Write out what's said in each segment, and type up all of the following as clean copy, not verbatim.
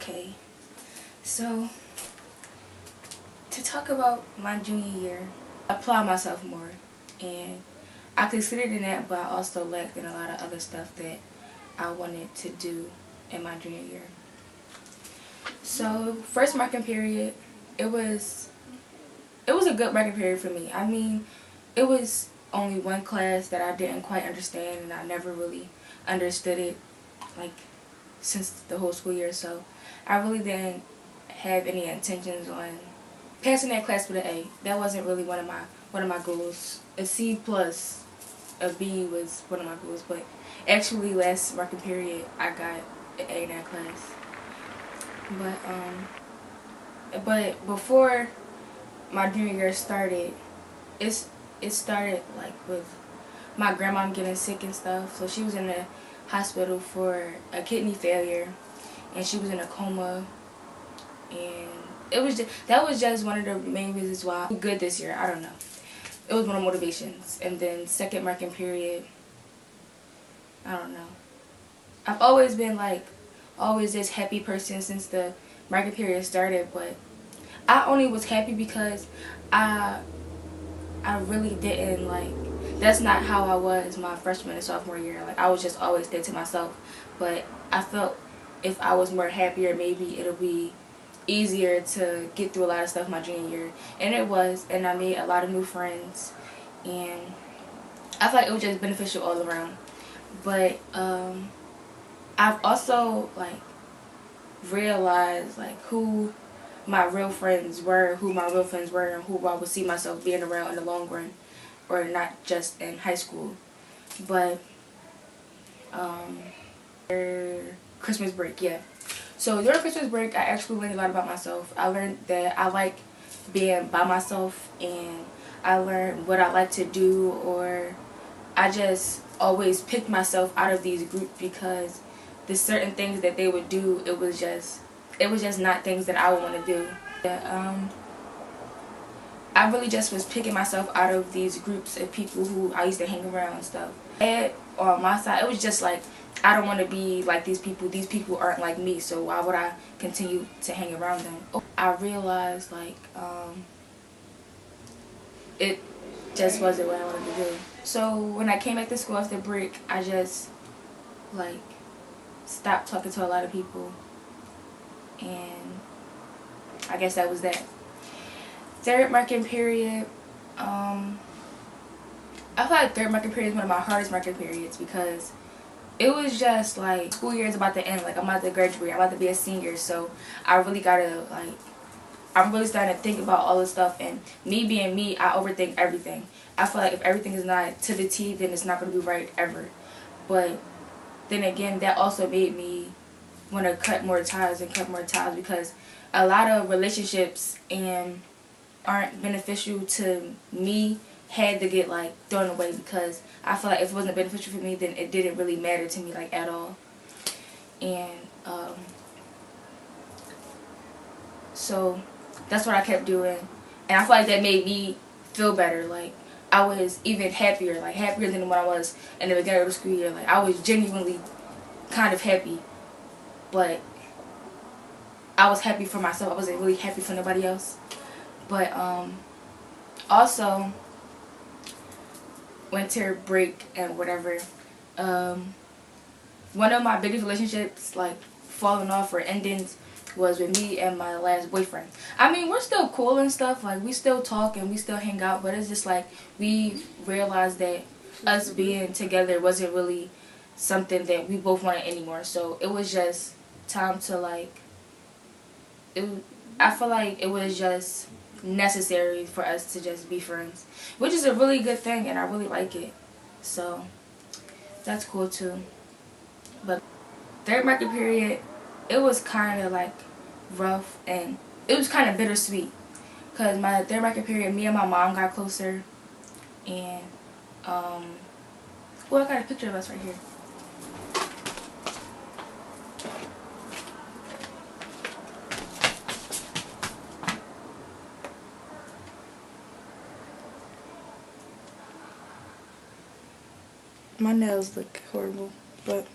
Okay, so to talk about my junior year, I applied myself more, and I succeeded in that, but I also lacked in a lot of other stuff that I wanted to do in my junior year. So first marking period, it was a good marking period for me. I mean, it was only one class that I didn't quite understand, and I never really understood it like since the whole school year. So I really didn't have any intentions on passing that class with an A. That wasn't really one of my goals. A C plus, a B was one of my goals, but actually last marking period I got an A in that class. But before my junior year started, it started like with my grandma getting sick and stuff. So she was in the hospital for a kidney failure, and she was in a coma, and that was just one of the main reasons why I'm good this year. I don't know. It was one of the motivations. And then second marking period, I don't know. I've always been like always this happy person since the marking period started, but I only was happy because I really didn't like, that's not how I was my freshman and sophomore year. Like, I was just always dead to myself. But I felt if I was more happier, maybe it'll be easier to get through a lot of stuff my junior year. And it was, and I made a lot of new friends, and I feel like it was just beneficial all around. But I've also like realized like who my real friends were, and who I would see myself being around in the long run, or not just in high school. But Christmas break, yeah. So during Christmas break, I actually learned a lot about myself. I learned that I like being by myself, and I learned what I like to do, or I just always picked myself out of these groups because the certain things that they would do, it was just not things that I would want to do. Yeah, I really just was picking myself out of these groups of people who I used to hang around and stuff. And on my side, it was just like, I don't want to be like these people. These people aren't like me, so why would I continue to hang around them? I realized like it just wasn't what I wanted to do. So when I came back to school after break, I just like stopped talking to a lot of people, and I guess that was that. Third marking period, I feel like third marking period is one of my hardest marking periods because it was just like school year is about to end. Like, I'm about to graduate, I'm about to be a senior, so I really gotta like, I'm really starting to think about all this stuff, and me being me, I overthink everything. I feel like if everything is not to the T, then it's not gonna be right ever. But then again, that also made me want to cut more ties because a lot of relationships and aren't beneficial to me had to get like thrown away, because I feel like if it wasn't beneficial for me, then it didn't really matter to me like at all. And so that's what I kept doing, and I feel like that made me feel better. Like, I was even happier than when I was in the beginning of the school year. Like, I was genuinely kind of happy, but I was happy for myself. I wasn't really happy for nobody else. But also winter break and whatever, one of my biggest relationships like falling off or endings was with me and my last boyfriend. I mean, we're still cool and stuff, like we still talk and we still hang out, but it's just like we realized that us being together wasn't really something that we both wanted anymore. So it was just time to like, I feel like it was just necessary for us to just be friends, which is a really good thing, and I really like it, so that's cool too. But third market period, it was kind of like rough, and it was kind of bittersweet because my third market period, me and my mom got closer, and well, I got a picture of us right here. My nails look horrible, but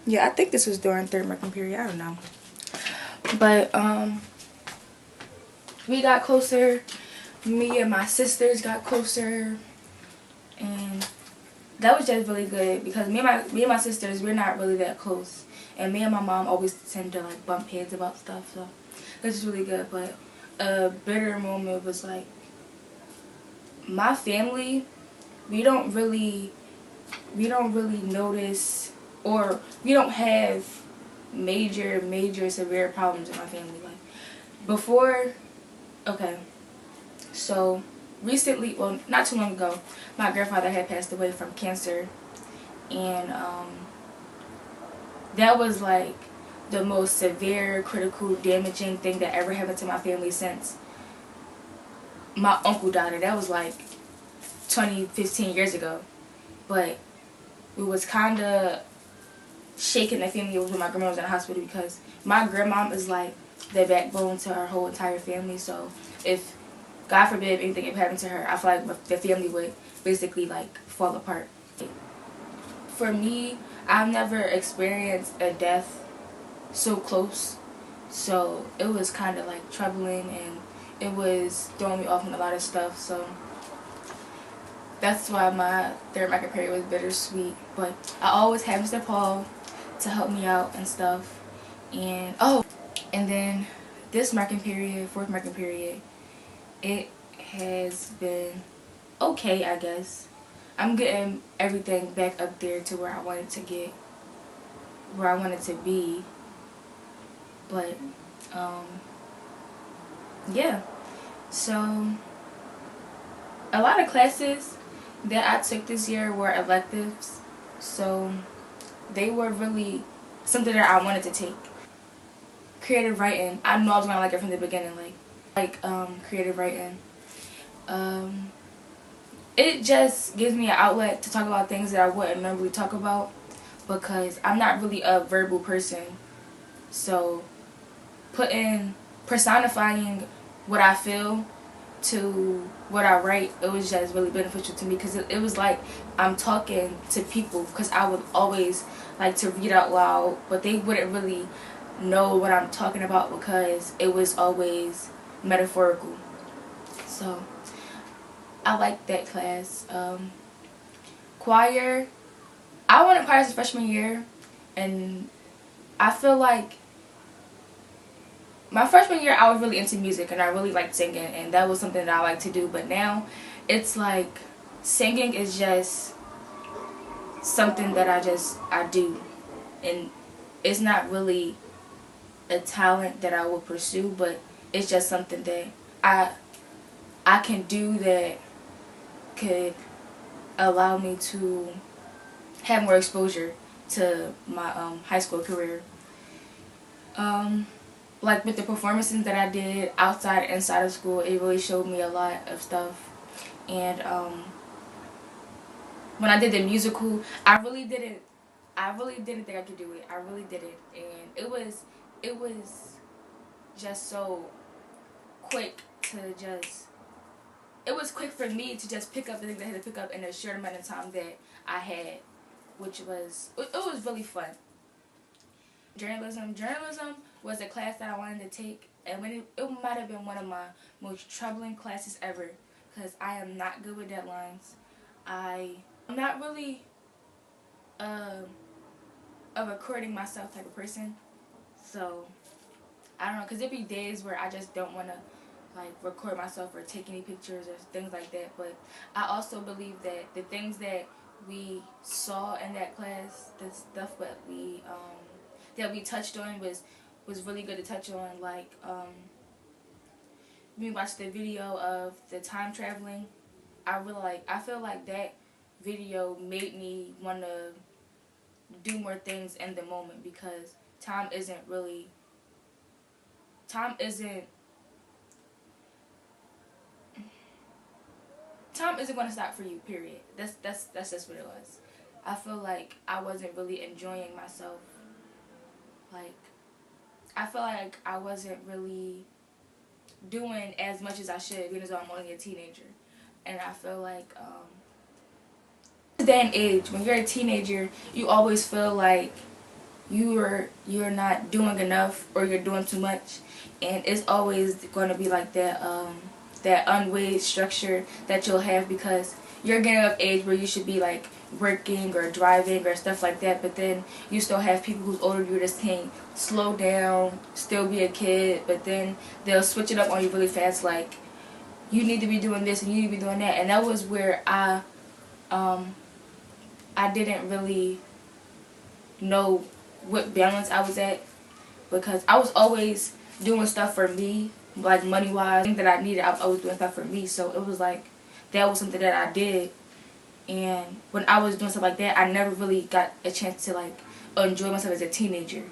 yeah, I think this was during third marking period. I don't know. But we got closer. Me and my sisters got closer, and that was just really good because me and my sisters, we're not really that close, and me and my mom always tend to like bump heads about stuff, so that's just really good. But a bitter moment was like my family, we don't really notice, or we don't have major severe problems in my family. Like before, okay, so recently, well, not too long ago, my grandfather had passed away from cancer, and that was like the most severe, critical, damaging thing that ever happened to my family since my uncle died. And that was like 15 years ago. But it was kind of shaking the family when my grandma was in the hospital, because my grandmom is like the backbone to our whole entire family. So if God forbid anything had happened to her, I feel like the family would basically like fall apart. For me, I've never experienced a death so close, so it was kind of like troubling, and it was throwing me off on a lot of stuff. So that's why my third marking period was bittersweet. But I always have Mr. Paul to help me out and stuff. And and then this marking period, fourth marking period, it has been okay, I guess. I'm getting everything back up there to where I wanted to get, where I wanted to be. But yeah. So a lot of classes that I took this year were electives, so they were really something that I wanted to take. Creative writing, I know I was gonna like it from the beginning, like creative writing. It just gives me an outlet to talk about things that I wouldn't normally talk about, because I'm not really a verbal person. So personifying what I feel to what I write, it was just really beneficial to me, because it was like I'm talking to people, because I would always like to read out loud, but they wouldn't really know what I'm talking about because it was always metaphorical. So I like that class. Choir, I went to choir since freshman year, and I feel like my freshman year I was really into music and I really liked singing, and that was something that I like to do. But now it's like singing is just something that I do, and it's not really a talent that I will pursue, but it's just something that I can do that could allow me to have more exposure to my high school career. Like with the performances that I did outside and inside of school, it really showed me a lot of stuff. And when I did the musical, I really didn't think I could do it. I really didn't, and it was just so quick to just. It was quick for me to just pick up the things I had to pick up in a short amount of time that I had, which was it was really fun. Journalism was a class that I wanted to take, and it might have been one of my most troubling classes ever, because I am not good with deadlines. I'm not really a recording myself type of person, so I don't know, because there'd be days where I just don't want to like record myself or take any pictures or things like that. But I also believe that the things that we saw in that class, the stuff that we touched on was really good to touch on. Like we watched the video of the time traveling. I feel like that video made me want to do more things in the moment, because time isn't time isn't going to stop for you, period. That's just what it was. I feel like I wasn't really enjoying myself. Like I feel like I wasn't really doing as much as I should, even though I'm only a teenager. And I feel like this day and age, when you're a teenager, you always feel like you're not doing enough or you're doing too much, and it's always going to be like that that unweighed structure that you'll have because you're getting of age where you should be like working or driving or stuff like that, but then you still have people who's older than you just can't slow down, still be a kid, but then they'll switch it up on you really fast, like you need to be doing this and you need to be doing that. And that was where I didn't really know what balance I was at, because I was always doing stuff for me, like money wise, things that I needed. I was doing stuff for me, so it was like that was something that I did. And when I was doing stuff like that, I never really got a chance to like enjoy myself as a teenager.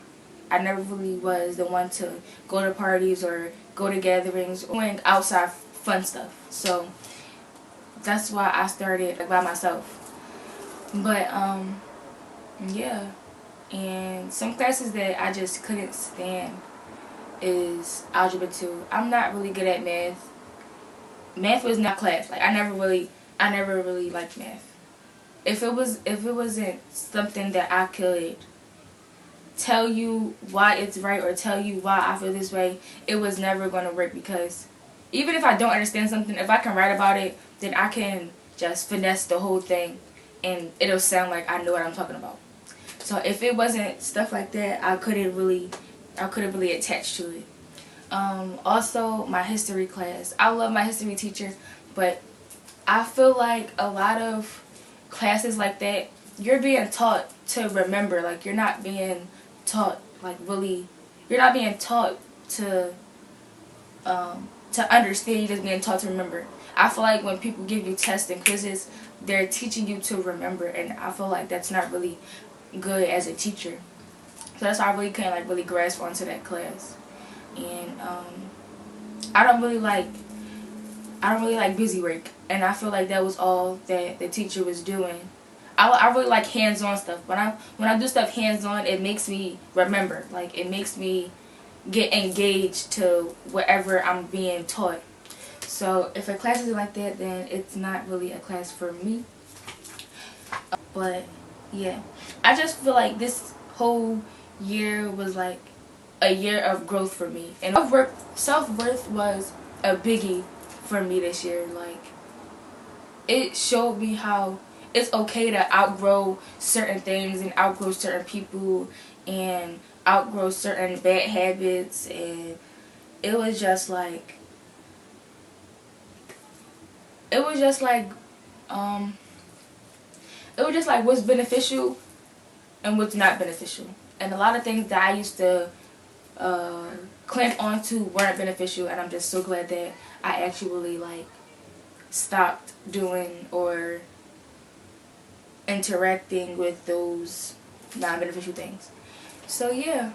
I never really was the one to go to parties or go to gatherings, doing outside fun stuff. So that's why I started like, by myself. But yeah. And some classes that I just couldn't stand is Algebra 2. I'm not really good at math. Math was not class. Like I never really liked math. If it wasn't something that I could tell you why it's right or tell you why I feel this way, it was never going to work, because even if I don't understand something, if I can write about it, then I can just finesse the whole thing and it'll sound like I know what I'm talking about. So if it wasn't stuff like that, I couldn't really attach to it. Also, my history class. I love my history teacher, but I feel like a lot of classes like that, you're being taught to remember. Like you're not being taught you're not being taught to understand. You're just being taught to remember. I feel like when people give you tests and quizzes, they're teaching you to remember, and I feel like that's not really good as a teacher. So that's why I really couldn't really grasp onto that class. And I don't really like busy work, and I feel like that was all that the teacher was doing. I really like hands-on stuff. When I do stuff hands-on, it makes me remember. Like it makes me get engaged to whatever I'm being taught. So if a class isn't like that, then it's not really a class for me. But yeah, I just feel like this whole year was like a year of growth for me, and self-worth was a biggie for me this year. Like it showed me how it's okay to outgrow certain things and outgrow certain people and outgrow certain bad habits, and it was just like what's beneficial and what's not beneficial. And a lot of things that I used to clamp onto weren't beneficial, and I'm just so glad that I actually stopped doing or interacting with those non-beneficial things. So yeah,